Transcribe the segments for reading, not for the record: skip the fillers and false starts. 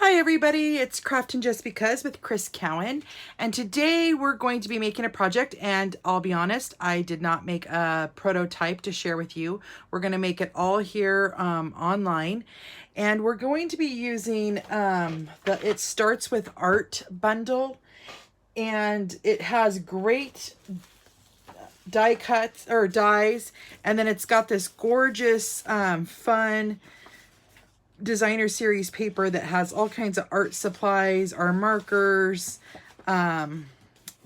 Hi everybody, it's Craftin Just Because with Cowan, and today we're going to be making a project, and I'll be honest, I did not make a prototype to share with you. We're going to make it all here online, and we're going to be using the It Starts With Art bundle, and it has great die cuts or dies, and then it's got this gorgeous fun designer series paper that has all kinds of art supplies, our markers,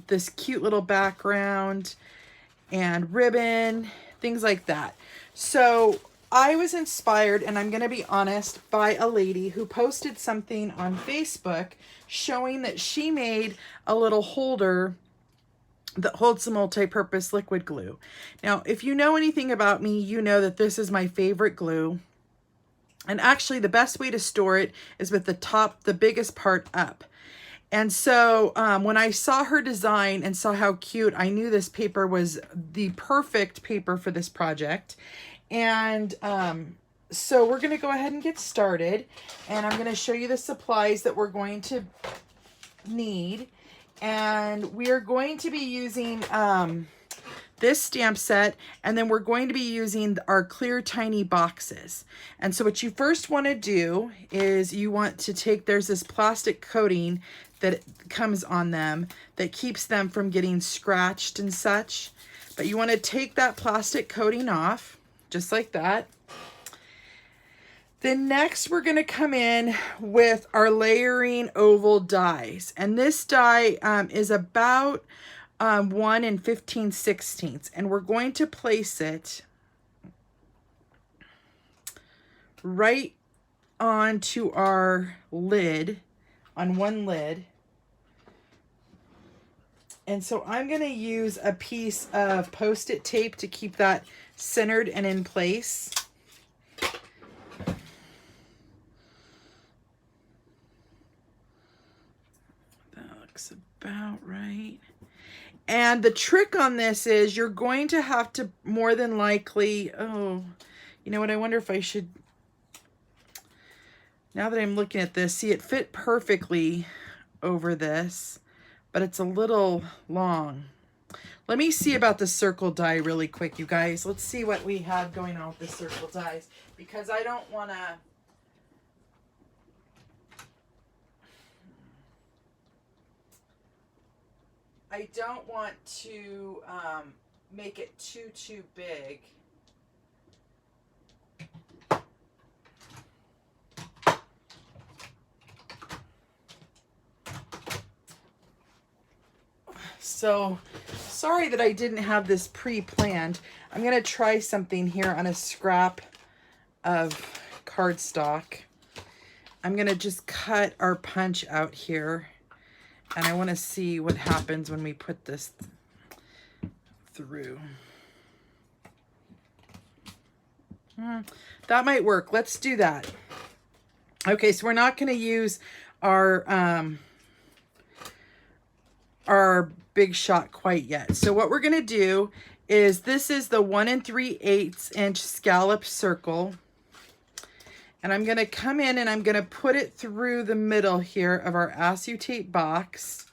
this cute little background and ribbon, things like that. So I was inspired, and I'm going to be honest, by a lady who posted something on Facebook showing that she made a little holder that holds some multi-purpose liquid glue. Now, if you know anything about me, you know that this is my favorite glue. And actually, the best way to store it is with the biggest part up. And so when I saw her design and saw how cute, I knew this paper was the perfect paper for this project. And so we're going to go ahead and get started. And I'm going to show you the supplies that we're going to need. And we are going to be using this stamp set, and then we're going to be using our clear tiny boxes. And so what you first want to do is you want to take, there's this plastic coating that comes on them that keeps them from getting scratched and such. But you want to take that plastic coating off, just like that. Then next we're going to come in with our layering oval dies. And this die is about 1 15/16, and we're going to place it right onto our lid, on one lid. And so I'm going to use a piece of Post-it tape to keep that centered and in place. That looks about right. And the trick on this is you're going to have to more than likely, oh, you know what, I wonder if I should, now that I'm looking at this, see, it fit perfectly over this, but it's a little long. Let me see about the circle die really quick, you guys. Let's see what we have going on with the circle dies, because I don't want to, make it too big. So sorry that I didn't have this pre-planned. I'm going to try something here on a scrap of cardstock. I'm going to just cut our punch out here. And I want to see what happens when we put this through. That might work. Let's do that. Okay, so we're not going to use our big shot quite yet. So what we're going to do is, this is the 1 3/8 inch scallop circle. And I'm going to come in and I'm going to put it through the middle here of our acetate box.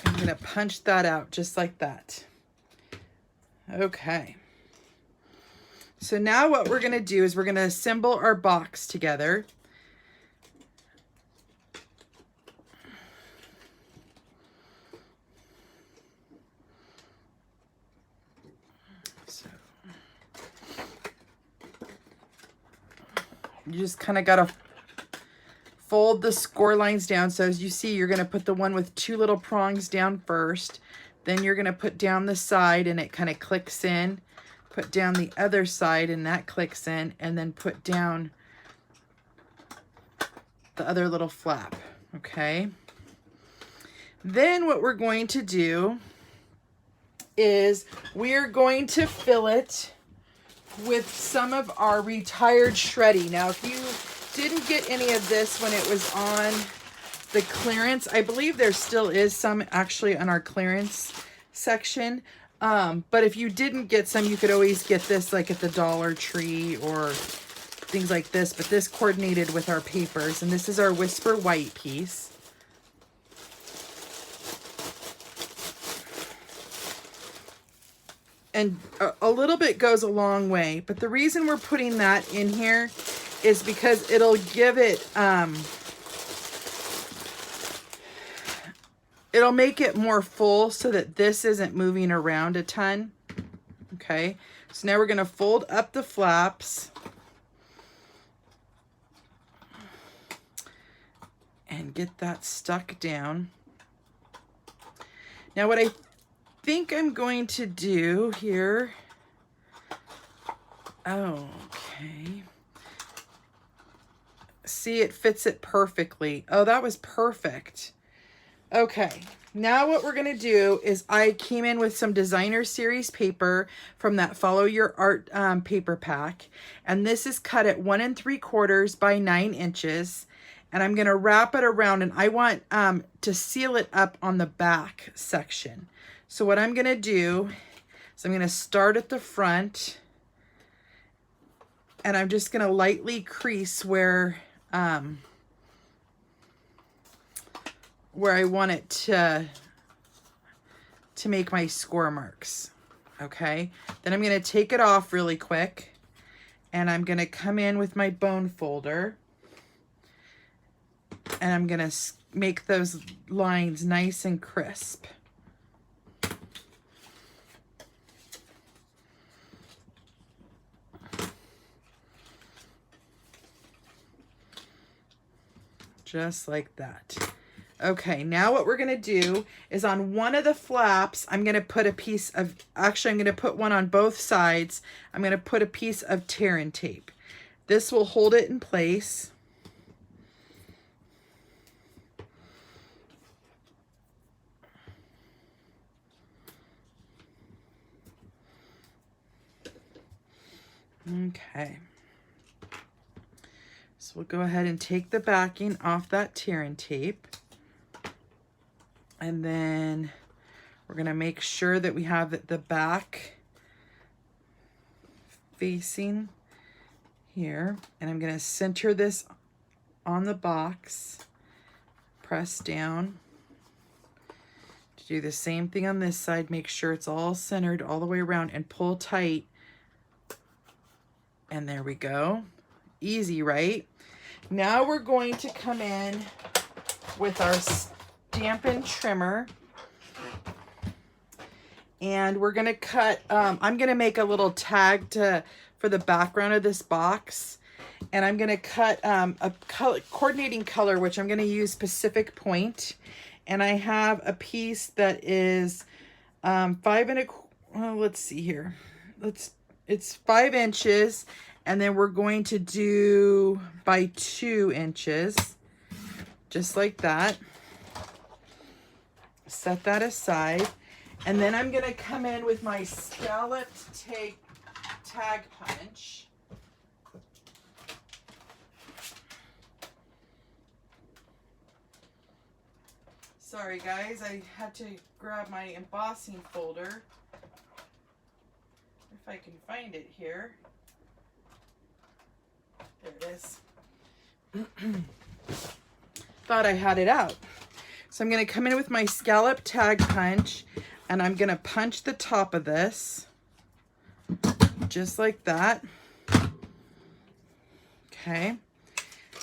I'm going to punch that out just like that. Okay. So now what we're going to do is we're going to assemble our box together. So you just kind of got to fold the score lines down. So as you see, you're going to put the one with 2 little prongs down first. Then you're going to put down the side and it kind of clicks in. Put down the other side and that clicks in, and then put down the other little flap, okay? Then what we're going to do is we're going to fill it with some of our retired shreddy. Now, if you didn't get any of this when it was on the clearance, I believe there still is some actually on our clearance section. But if you didn't get some, you could always get this like at the Dollar Tree or things like this. But this coordinated with our papers. And this is our Whisper White piece. And a little bit goes a long way. But the reason we're putting that in here is because it'll give it, it'll make it more full so that this isn't moving around a ton. Okay, so now we're gonna fold up the flaps and get that stuck down. Now what I think I'm going to do here, okay. See, it fits it perfectly. Oh, that was perfect. Okay, now what we're gonna do is I came in with some designer series paper from that Follow Your Art paper pack. And this is cut at 1 3/4 by 9 inches. And I'm gonna wrap it around, and I want to seal it up on the back section. So what I'm gonna do is I'm gonna start at the front, and I'm just gonna lightly crease where I want it to make my score marks. Okay, then I'm gonna take it off really quick, and I'm gonna come in with my bone folder, and I'm gonna make those lines nice and crisp. Just like that. Okay, now what we're gonna do is on one of the flaps, I'm gonna put a piece of, actually I'm gonna put one on both sides. I'm gonna put a piece of tear and tape. This will hold it in place. Okay. So we'll go ahead and take the backing off that tear and tape. And then we're gonna make sure that we have the back facing here. And I'm gonna center this on the box, press down. Do the same thing on this side, make sure it's all centered all the way around and pull tight. And there we go. Easy, right? Now we're going to come in with our Stampin' Trimmer, and we're gonna cut, I'm gonna make a little tag for the background of this box, and I'm gonna cut a coordinating color, which I'm gonna use Pacific Point, and I have a piece that is 5 1/4, well, let's see here, it's 5 inches, and then we're going to do by 2 inches, just like that. Set that aside, and then I'm gonna come in with my scalloped tag punch. Sorry guys, I had to grab my embossing folder. If I can find it here. There it is. Thought I had it out. So I'm going to come in with my scallop tag punch, and I'm going to punch the top of this just like that. Okay.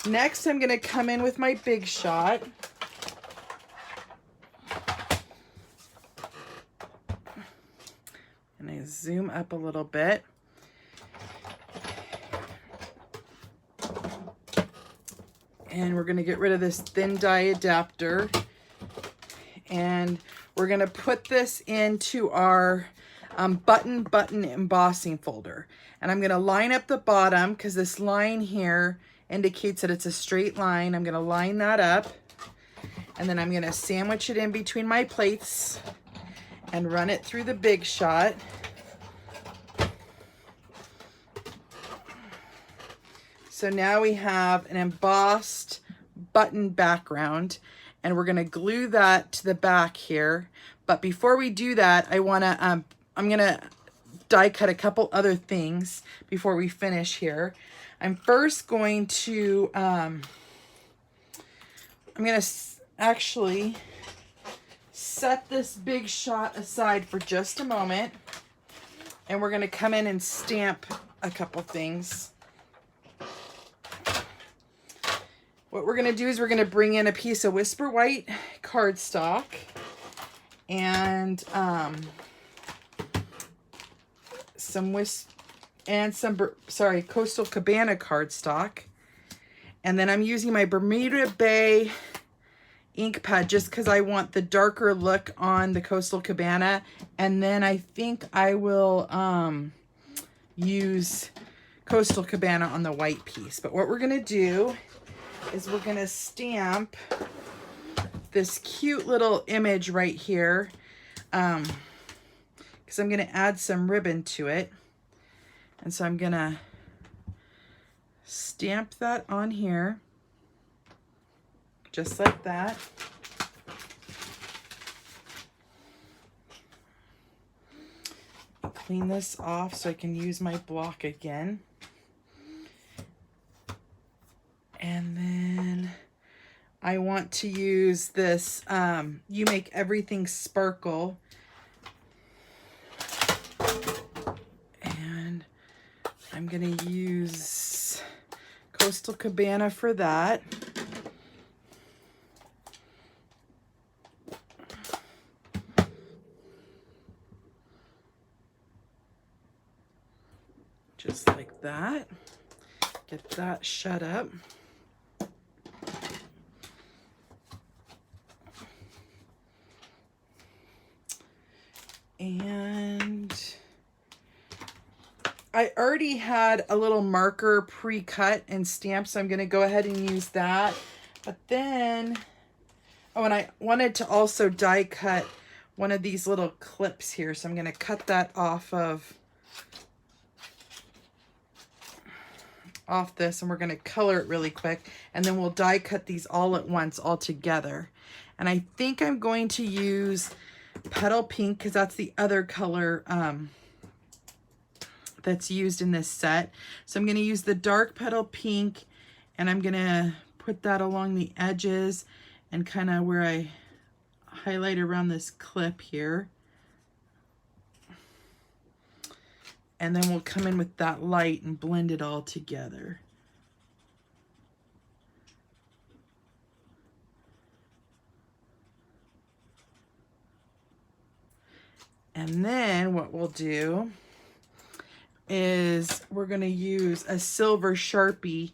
Next, I'm going to come in with my Big Shot. And I zoom up a little bit. And we're going to get rid of this thin die adapter. And we're going to put this into our button embossing folder. And I'm going to line up the bottom, because this line here indicates that it's a straight line. I'm going to line that up. And then I'm going to sandwich it in between my plates and run it through the Big Shot. So now we have an embossed button background, and we're gonna glue that to the back here. But before we do that, I'm gonna die cut a couple other things before we finish here. I'm first going to, I'm gonna actually set this big shot aside for just a moment, and we're gonna come in and stamp a couple things. What we're gonna do is we're gonna bring in a piece of Whisper White cardstock and some Coastal Cabana cardstock. And then I'm using my Bermuda Bay ink pad just because I want the darker look on the Coastal Cabana. And then I think I will use Coastal Cabana on the white piece. But what we're gonna do is we're gonna stamp this cute little image right here, because I'm gonna add some ribbon to it. And so I'm gonna stamp that on here, just like that. Clean this off so I can use my block again. And then I want to use this You Make Everything Sparkle. And I'm gonna use Coastal Cabana for that. Just like that. Get that shut up. And I already had a little marker pre-cut and stamped, so I'm going to go ahead and use that. But then, oh, and I wanted to also die cut one of these little clips here, so I'm going to cut that off this, and we're going to color it really quick, and then we'll die cut these all at once all together. And I think I'm going to use Petal Pink because that's the other color that's used in this set. So I'm going to use the dark Petal Pink, and I'm going to put that along the edges and kind of where I highlight around this clip here. And then we'll come in with that light and blend it all together. And then what we'll do is we're going to use a silver Sharpie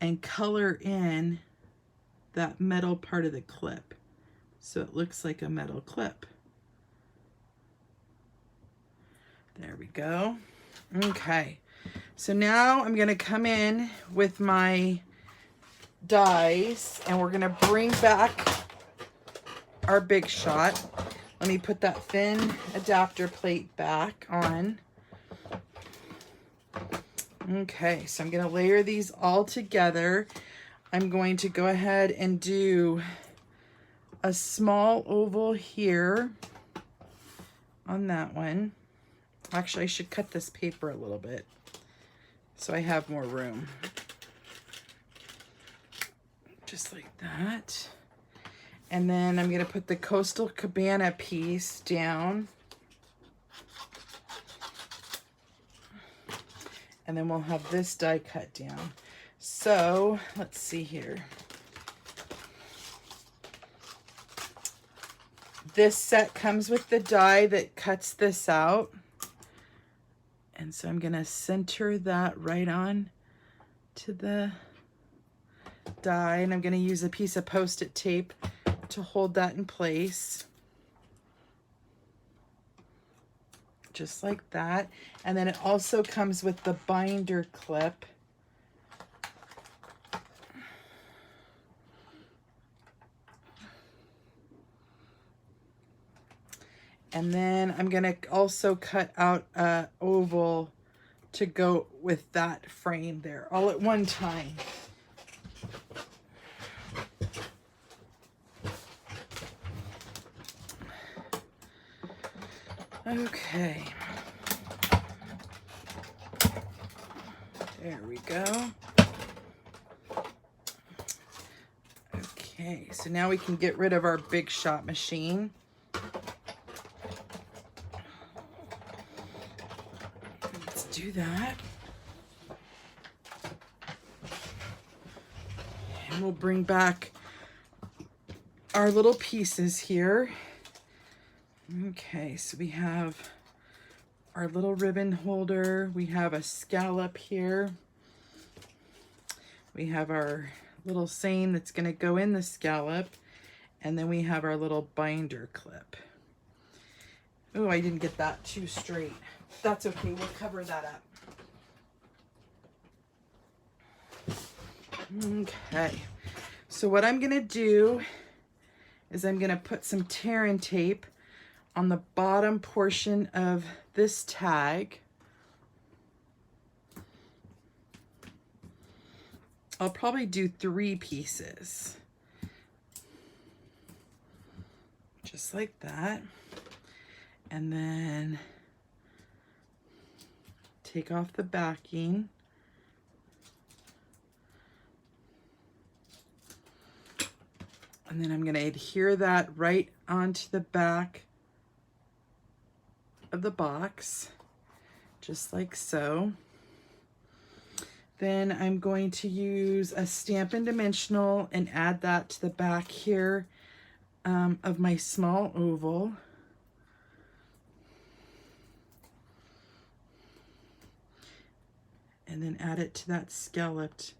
and color in that metal part of the clip so it looks like a metal clip. There we go. Okay, so now I'm going to come in with my dies, and we're going to bring back our big shot. Let me put that thin adapter plate back on. Okay, so I'm going to layer these all together. I'm going to go ahead and do a small oval here on that one. Actually, I should cut this paper a little bit so I have more room. Just like that. And then I'm going to put the Coastal Cabana piece down. And then we'll have this die cut down. So let's see here. This set comes with the die that cuts this out. And so I'm going to center that right on to the die. And I'm going to use a piece of Post-it tape to hold that in place. Just like that. And then it also comes with the binder clip. And then I'm going to also cut out an oval to go with that frame there all at one time. Okay. There we go. Okay, so now we can get rid of our Big Shot machine. Let's do that. And we'll bring back our little pieces here. Okay, so we have our little ribbon holder. We have a scallop here. We have our little seine that's going to go in the scallop. And then we have our little binder clip. Oh, I didn't get that too straight. That's okay, we'll cover that up. Okay, so what I'm going to do is I'm going to put some tear and tape on the bottom portion of this tag. I'll probably do 3 pieces. Just like that. And then take off the backing. And then I'm going to adhere that right onto the back of the box, just like so. Then I'm going to use a Stampin' Dimensional and add that to the back here of my small oval. And then add it to that scalloped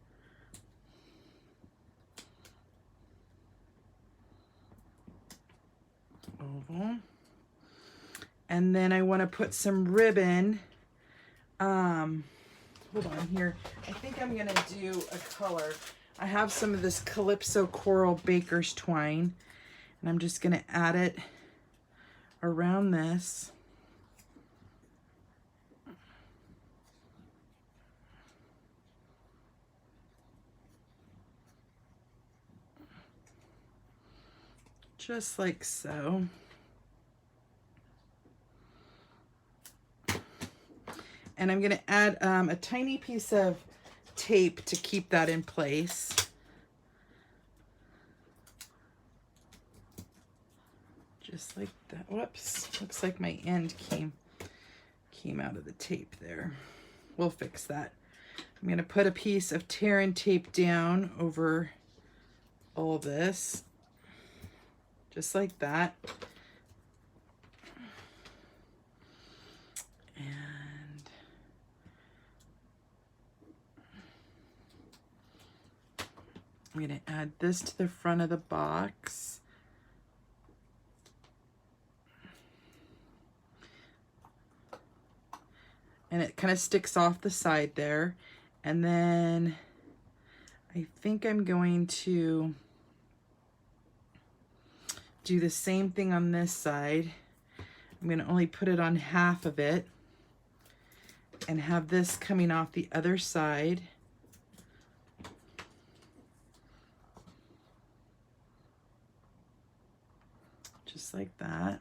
oval. And then I want to put some ribbon. Hold on here. I think I'm going to do a color. I have some of this Calypso Coral Baker's Twine. And I'm just going to add it around this. Just like so. And I'm going to add a tiny piece of tape to keep that in place. Just like that. Whoops. Looks like my end came out of the tape there. We'll fix that. I'm going to put a piece of tear and tape down over all this. Just like that. I'm going to add this to the front of the box. And it kind of sticks off the side there. And then I think I'm going to do the same thing on this side. I'm going to only put it on half of it and have this coming off the other side. Just like that.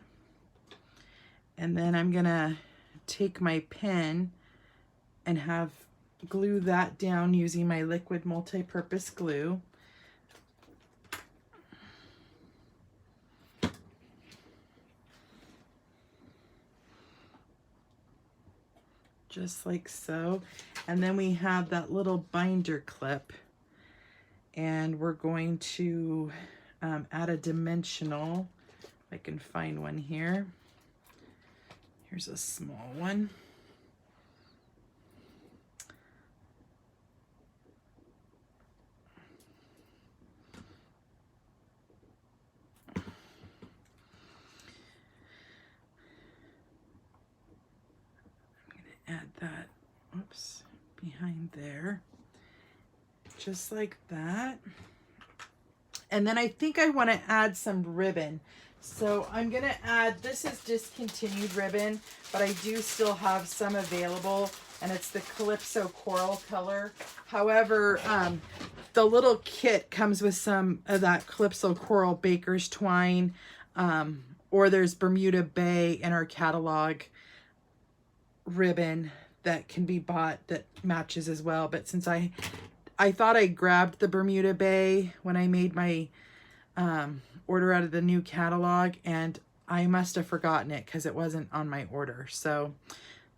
And then I'm gonna take my pen and have glue that down using my liquid multi-purpose glue. Just like so. And then we have that little binder clip, and we're going to add a dimensional. I can find one here. Here's a small one. I'm going to add that, oops, behind there. Just like that. And then I think I want to add some ribbon. So I'm going to add, this is discontinued ribbon, but I do still have some available. and it's the Calypso Coral color. However, the little kit comes with some of that Calypso Coral Baker's Twine, or there's Bermuda Bay in our catalog ribbon that can be bought that matches as well. But since I thought I grabbed the Bermuda Bay when I made my order out of the new catalog, and I must have forgotten it because it wasn't on my order. So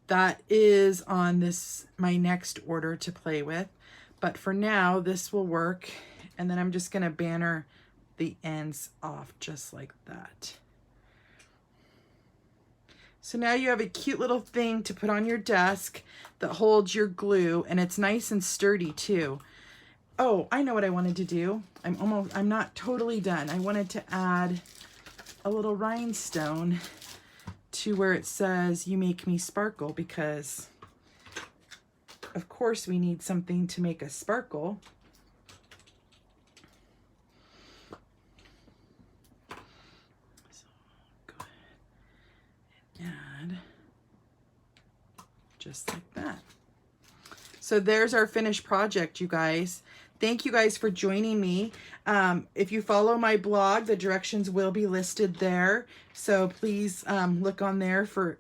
that is on my next order to play with. But for now, this will work. And then I'm just going to banner the ends off just like that. So now you have a cute little thing to put on your desk that holds your glue, and it's nice and sturdy too. Oh, I know what I wanted to do. I'm not totally done. I wanted to add a little rhinestone to where it says "You make me sparkle," because of course we need something to make us sparkle. So go ahead and add just like that. So there's our finished project, you guys. Thank you guys for joining me. If you follow my blog, the directions will be listed there. So please look on there for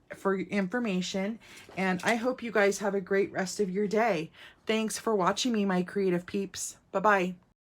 information. And I hope you guys have a great rest of your day. Thanks for watching me, my creative peeps. Bye-bye.